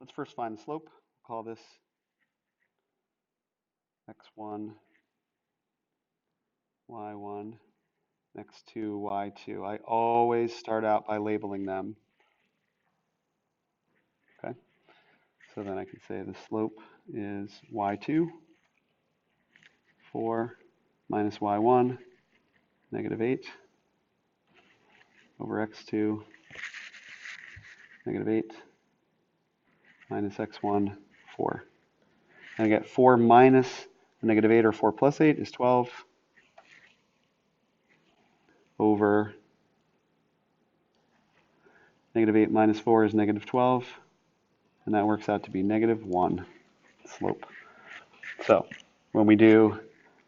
let's first find the slope. We'll call this x1, y1, x2, y2. I always start out by labeling them. Okay, so then I can say the slope is y2, 4 minus y1, negative 8, over x2, negative 8, minus x1, 4. And I get 4 minus negative 8, or 4 plus 8 is 12, over negative 8 minus 4 is negative 12, and that works out to be negative 1 slope. So when we do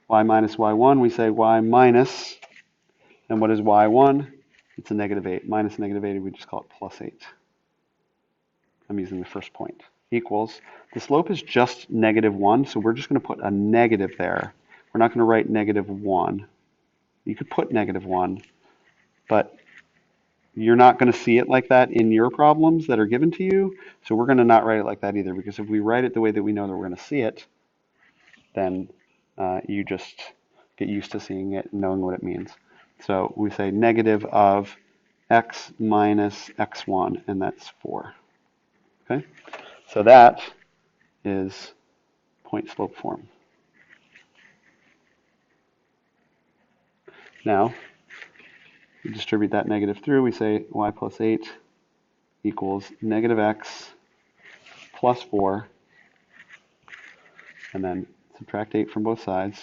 y minus y1, we say y minus, and what is y1? It's a negative 8. Minus negative 8, we just call it plus 8. I'm using the first point. Equals, the slope is just negative 1, so we're just going to put a negative there. We're not going to write negative 1. You could put negative 1, but you're not going to see it like that in your problems that are given to you, so we're going to not write it like that either, because if we write it the way that we know that we're going to see it, then you just get used to seeing it and knowing what it means. So we say negative of x minus x1, and that's 4. Okay, so that is point slope form. Now, we distribute that negative through. We say y plus 8 equals negative x plus 4, and then subtract 8 from both sides.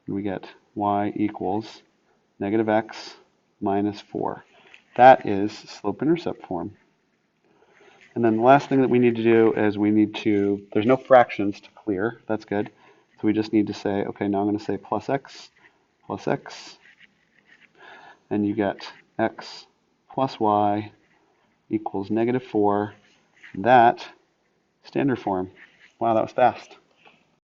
And we get y equals negative x minus 4. That is slope-intercept form. And then the last thing that we need to do is there's no fractions to clear. That's good. So we just need to say, okay, now I'm going to say plus x, and you get x plus y equals negative 4. That, standard form. Wow, that was fast.